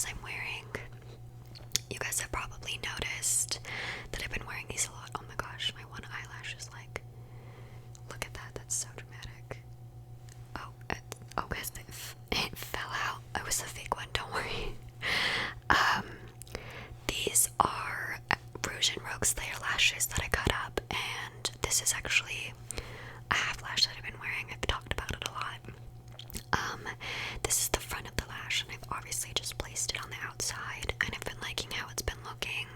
lashes I'm wearing. You guys have probably noticed that I've been wearing these a lot. Oh my gosh, my one eyelash is like, look at that, that's so dramatic. Oh guys, it fell out. It was a fake one, don't worry. These are Rouge and Rogue Slayer lashes that I cut up, and this is actually a half lash that I've been wearing. I've talked about it a lot. This is the front of the lash, and I've obviously just placed it on the outside, and I've been liking how it's been looking.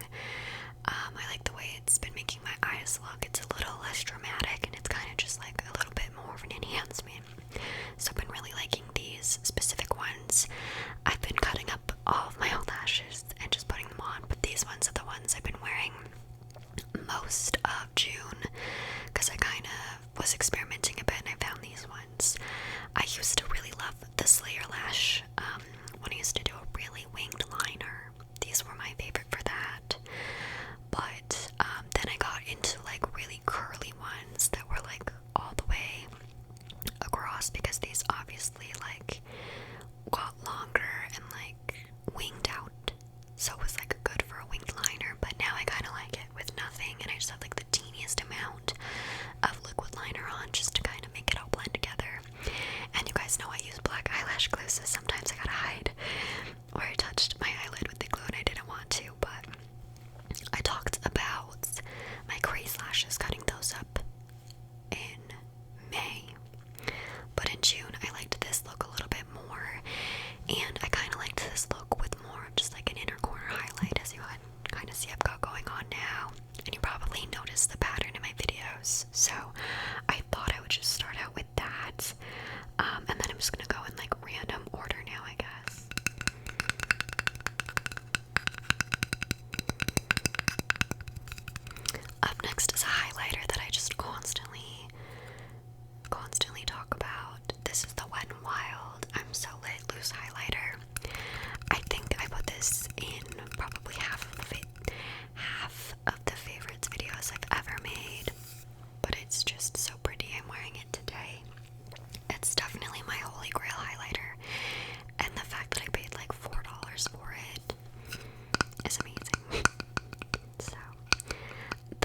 I like the way it's been making my eyes look. It's a little less dramatic, and it's kind of just like a little bit more of an enhancement. So I've been really liking these specific ones. I've been cutting up all of my old lashes and just putting them on, but these ones are the ones I've been wearing most of June, because I kind of was experimenting a bit and I found these ones. I used to really love the Slayer lash when I used to do a really winged liner. These were my favorite for that. But then I got into like really curly ones that were like all the way across, because these obviously like got longer and like winged out, so it was like good for a winged liner. But now I kind of like it with nothing, and I just have like the teeniest amount of liquid liner on just to kind of make it all blend together. And you guys know I use black eyelash glue, so sometimes I gotta hide where I touched my eyelid with the glue and I didn't want to. But I talked about my craze lashes, cutting those up in May, but in June I liked this look a little bit more, and I kind of liked this look with more of just like an inner corner highlight, as you kind of see I've got going on now. And you probably noticed the pattern in my videos, so I thought I would just start out with that, and then I'm just gonna go in like random order now, I guess. Up next is a highlighter that I just constantly talk about. This is the Wet n Wild I'm So Lit loose highlighter. I think I put this in probably half of the favorites videos I've ever made, but it's just so pretty. I'm wearing it today. It's definitely my holy grail highlighter, and the fact that I paid like $4 for it is amazing. So,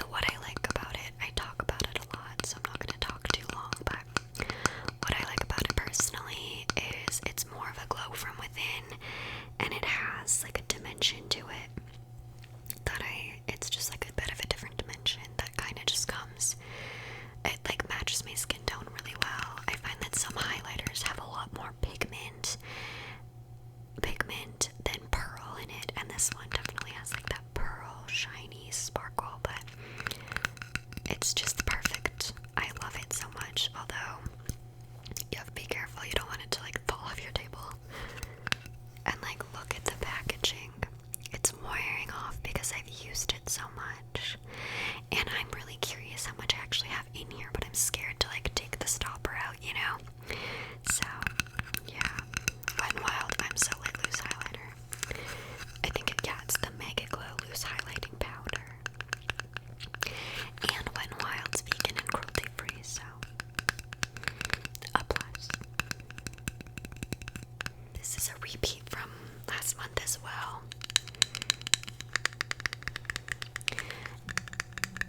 what I like about it, I talk about it a lot, so I'm not going to talk too long, but what I like about it personally is it's more of a glow from within, and it has like a dimension to it it's just like a bit of a different dimension that kind of just comes, it like matches my skin tone really well. I find that some highlighters have a lot more pigment than pearl in it, and this one definitely has like that pearl shiny sparkle, but it's just perfect. I love it so much, although you have to be careful, you don't want it to like fall off your table. And like, look at the packaging, it's wearing off because I've used it so much, and I'm really curious how much I actually have in here, but I'm scared to like take the stopper out, you know? So yeah, Wet n Wild I'm So Lit loose highlighter. I think it's the Mega Glow loose highlighting powder, and Wet n Wild's vegan and cruelty free, so a plus. This is a repeat from last month as well.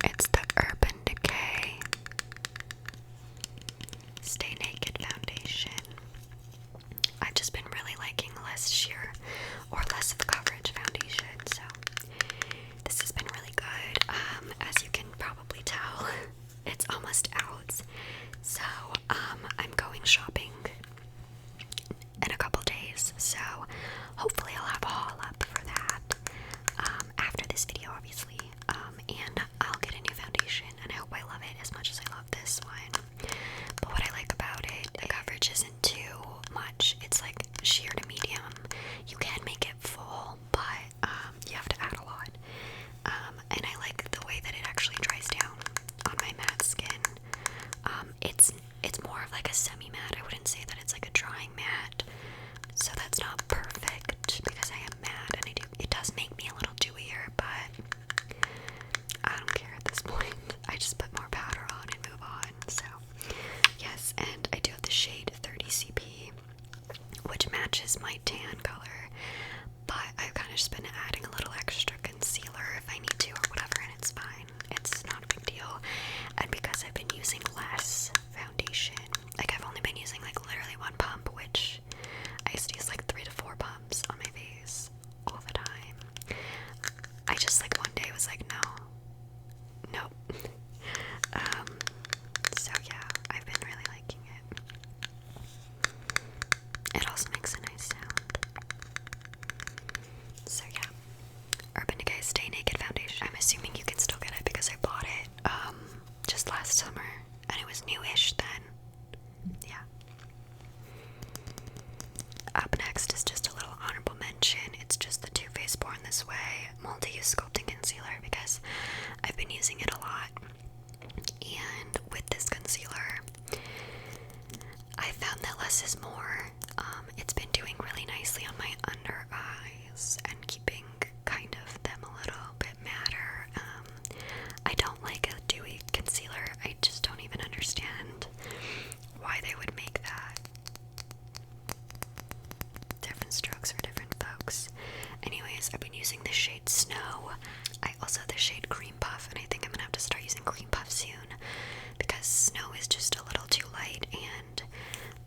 It's the Urban Decay Stay Naked Foundation. I've just been really liking less sheer or less of coverage foundation, so this has been really good. As you can probably tell, it's almost out, so I'm going shopping in a couple days, so hopefully I'll have a haul up for that. just been adding a little extra concealer if I need to or whatever, and it's fine. It's not a big deal. And because I've been using less foundation, like I've only been using like literally one pump, which I used to use like 3 to 4 pumps on my face all the time. I just like one day was like, nope. So yeah, I've been really liking it. It also makes a nice sound. So yeah, Urban Decay Stay Naked Foundation. I'm assuming you can still get it because I bought it just last summer and it was newish then. Yeah. Up next is just a little honorable mention. It's just the Too Faced Born This Way multi-use sculpting concealer because I've been using it a lot. And with this concealer, I found that less is more. It's been doing really nicely on my under eyes and keeping kind of them a little bit matter. I don't like a dewy concealer. I just don't even understand why they would make that. Different strokes for different folks. Anyways, I've been using the shade Snow. I also have the shade Cream Puff, and I think I'm gonna have to start using Cream Puff soon because Snow is just a little too light and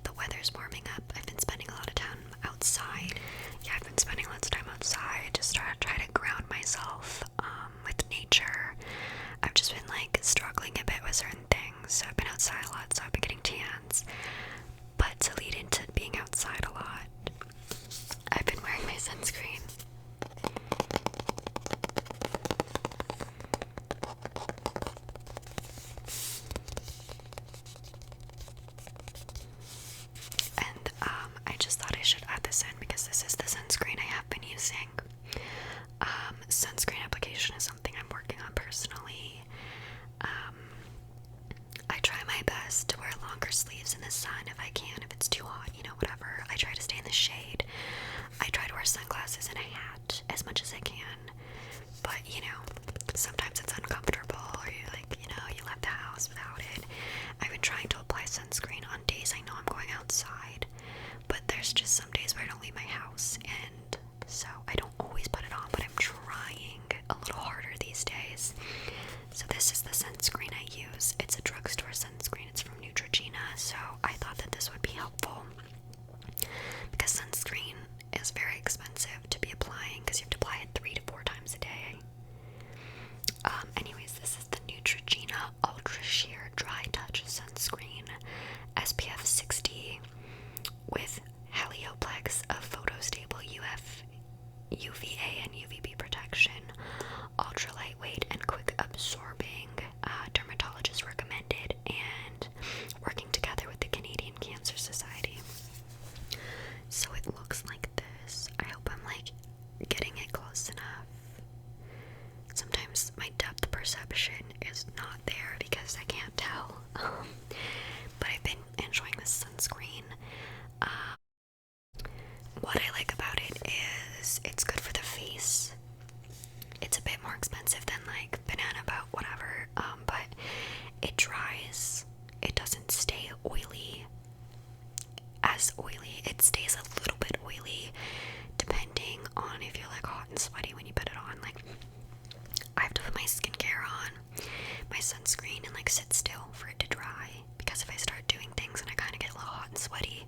the weather's warming up. I've been spending a lot of time outside. Yeah, I've been spending lots of time outside just try to ground myself with nature. I've just been like struggling a bit with certain things, so I've been outside a lot, so I've been getting tans. But to lead into being outside a lot, I've been wearing my sunscreen. And I just thought I should add this in because this is the sunscreen I have been using. Sunscreen application is something I'm working on personally. I try my best to wear longer sleeves in the sun if I can, if it's too hot, whatever. I try to stay in the shade. I try to wear sunglasses and a hat as much as I can. But, sometimes it's uncomfortable or you left the house without it. I've been trying to apply sunscreen on days I know I'm going outside, but there's just some days where I don't leave my house, and so I don't always put it on, but I'm trying a little harder these days. So this is the sunscreen I use. It's a drugstore sunscreen. It's from Neutrogena, so I thought that this would be helpful because sunscreen is very expensive to be applying because you have to apply it 3 to 4 times a day. Anyways, this is the Neutrogena Ultra Sheer Dry Touch Sunscreen SPF 60 with Helioplex of photostable UVA and UVB protection, ultra lightweight and quick absorbing, dermatologist recommended, and working together with the Canadian Cancer Society. So it looks like this. I hope I'm getting it close enough. Sometimes my depth perception is not there because I can't tell. But I've been enjoying this sunscreen. What I like about it is it's good for the face. It's a bit more expensive than Banana Boat, whatever, but it dries. It doesn't stay as oily. It stays a little bit oily depending on if you're hot and sweaty when you put it on. I have to put my skincare on, my sunscreen, and sit still for it to dry, because if I start doing things and I kind of get a little hot and sweaty,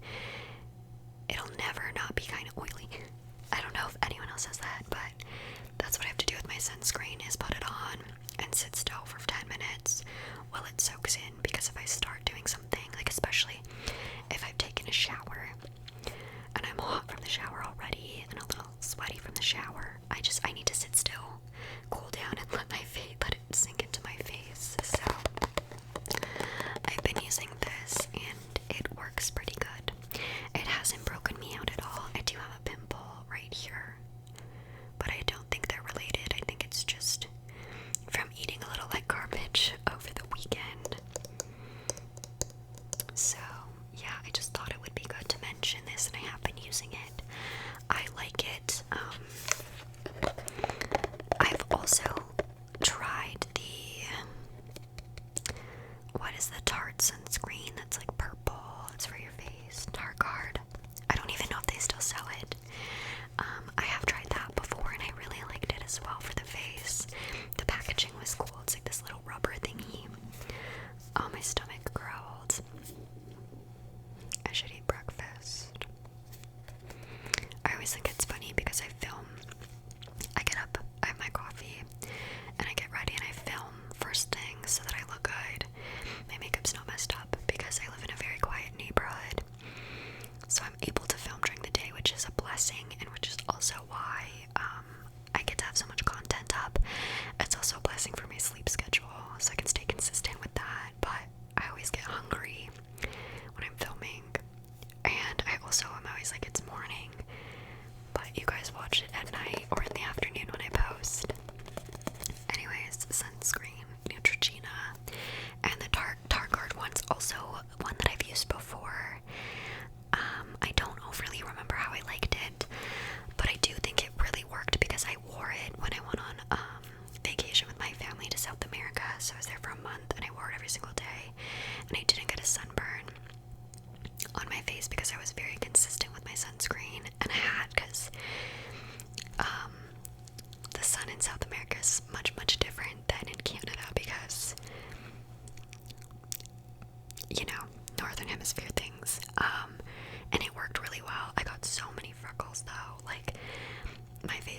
it'll never not be kind of oily. I don't know if anyone else has that, but that's what I have to do with my sunscreen, is put it on and sit still for 10 minutes while it soaks in, because if I start doing something, especially if I've taken a shower and I'm hot from the shower already and a little sweaty from the shower, I need to sit still, cool down, and let it sink into my face. So I've been using this and it works pretty good. It hasn't broken me out at all. I do have a pimple right here, but I don't think they're related. I think it's just from eating a little garbage over the weekend. So yeah, I just thought it would be good to mention this, and I have been using it.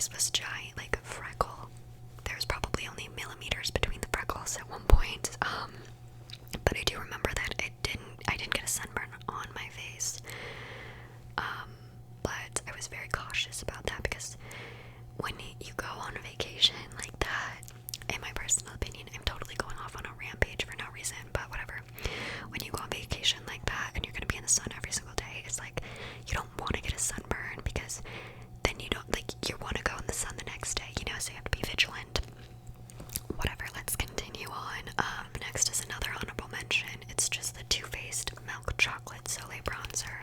face was giant, like a freckle. There was probably only millimeters between the freckles at one point. But I do remember that I didn't get a sunburn on my face. But I was very cautious about that because when you go on a vacation like that, in my personal opinion, I'm totally going off on a rampage for no reason, but whatever. When you go on vacation like that and you're gonna be in the sun every single day, it's like you don't want to get a sunburn because then you don't, like, you want to go in the sun the next day, you know, so you have to be vigilant. Whatever, let's continue on. Next is another honorable mention. It's just the Too Faced Milk Chocolate Soleil Bronzer.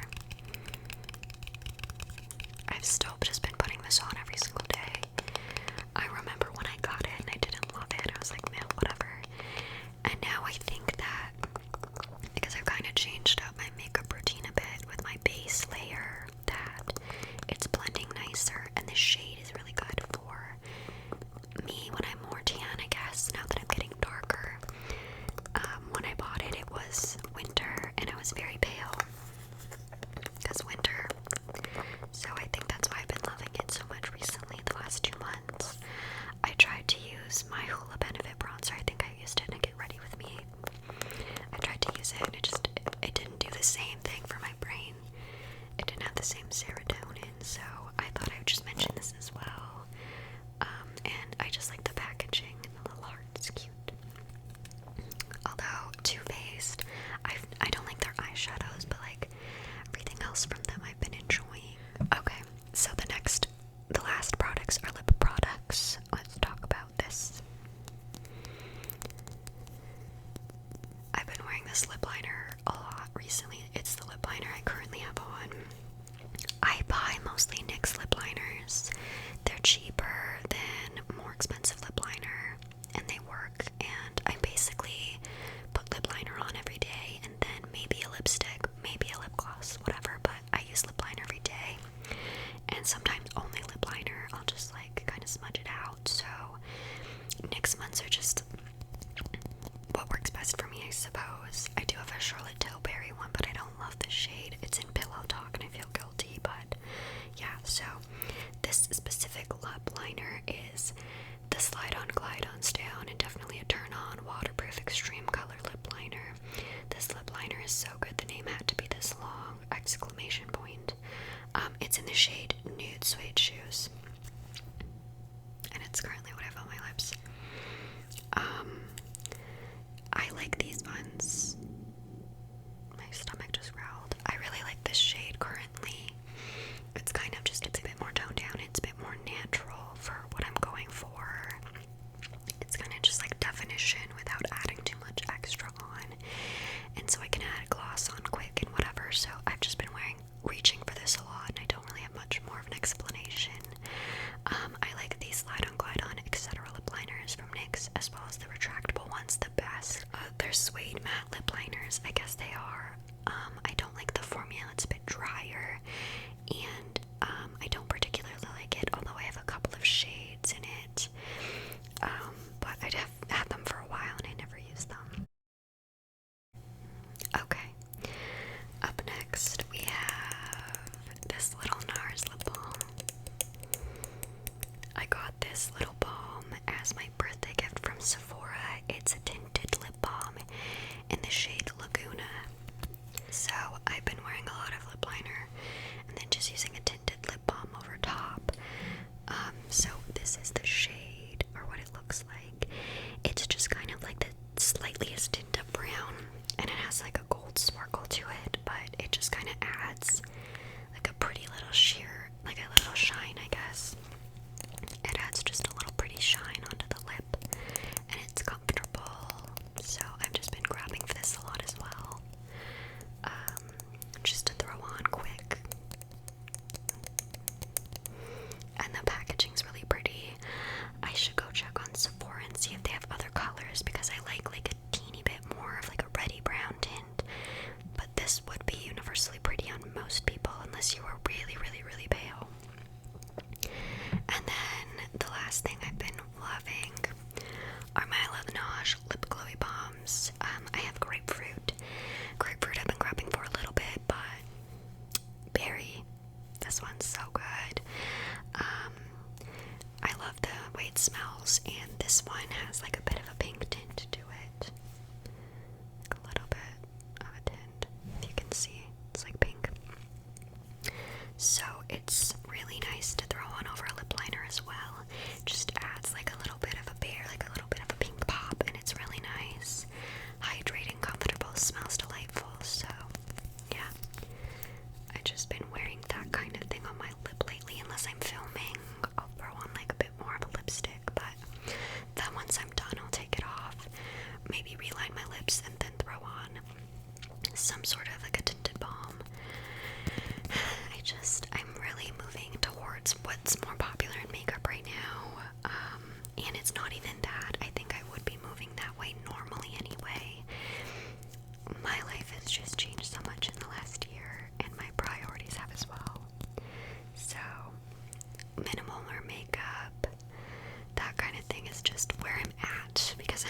I've still just been putting this on every single day. I remember when I got it and I didn't love it. I was like, man, whatever. And now I think that because I've kind of changed up my makeup routine a bit with my base layer, that it's blending nicer, and the shade is really good for me when I'm more tan, I guess, now that I'm getting darker. When I bought it, it was winter, and I was very pale because winter. So I think that's why I've been loving it so much recently, the last 2 months. I tried to use my Hoola Benefit bronzer. I think I used it in Get Ready With Me. I tried to use it, and it didn't do the same thing for my brain. It didn't have the same serotonin, so I thought I would just mention this as well. And I just like the packaging and the little heart. It's cute. Although Too Faced, I don't like their eyeshadows, but like everything else from them I've been enjoying. Okay, so the last products are lip products. Let's talk about this. I've been wearing this lip liner a lot recently. It's the lip liner I currently have on. I buy mostly NYX lip liners. They're cheaper than more expensive lip liner, and they work. And I basically put lip liner on every day, and then maybe a lipstick, maybe a lip gloss, whatever. But I use lip liner every day, and sometimes only lip liner. I'll just like kind of smudge it out. So NYX months are just what works best for me, I suppose. I do have a Charlotte Tilbury one, but I don't love the shade. It's in Pillow Talk, and I feel guilty, but yeah. So this specific lip liner is the Slide On Glide On Stay On, and definitely a turn on waterproof extreme color lip liner. This lip liner is so good, the name had to be this long! Exclamation point. It's in the shade Nude Suede Shoes, and it's currently what I have on my lips. I like these ones. My stomach just growled. I really like this shade currently. It's kind of just, it's a bit more toned down. It's a bit more natural for what I'm going for. It's kind of just like definition without adding too much extra on. And so I can add a gloss on quick and whatever. So I've just been reaching for this a lot, and I don't really have much more of an explanation. I like these Slide On Glide On etc. lip liners from NYX, as well as the retractable ones the best. They're suede matte lip liners, I guess they are. I don't like the formula, it's a bit drier, and I don't particularly like it, although I have a couple of shades in it. But I'd have had them for a while and I never used them. Okay, up next we have this little NARS lip balm. I got this little balm as my birthday gift from Sephora. It's a tinted lip balm in the shade Laguna. So I've been wearing a lot of lip liner and then just using a tinted lip balm over top. So this is the shade, or what it looks like. It's just kind of like the slightest tint of brown, and it has like a gold sparkle to it, but it just kind of adds like a pretty little sheer, like a little shine, I guess. It adds just a little pretty shine onto the lip, and it's comfortable. So I've just been grabbing for this a lot as well, just to throw on quick. And the packaging's really pretty. I should go check on Sephora and see if they have other colors, because I like a teeny bit more of like a reddy brown tint. But this would be universally pretty on most people unless you were really, really, really pale. And then the last thing I've been loving are my Lash lip glowy bombs. I have grapefruit. Grapefruit I've been grabbing for a little bit, but berry, this one's so good. smells, and this one has like a bit of a pink tint to it. Like a little bit of a tint, if you can see. It's like pink. So it's really nice to throw on over a lip liner as well. Just adds like a little bit of a bear, like a little bit of a pink pop, and it's really nice. Hydrating, comfortable, smells delightful. So yeah, I've just been wearing that kind of thing on my lip lately. Unless I'm filming, I'll throw on like a bit more of a lipstick, but then once I'm done, I'll take it off, maybe reline my lips, and then throw on some sort of like a tinted balm. I'm really moving towards what's more popular in makeup right now, and it's not even that. I think I would be moving that way normally anyway. My life has just changed so much in the last year, and my priorities have as well. So, minimal or makeup, that kind of thing is just where I'm at, because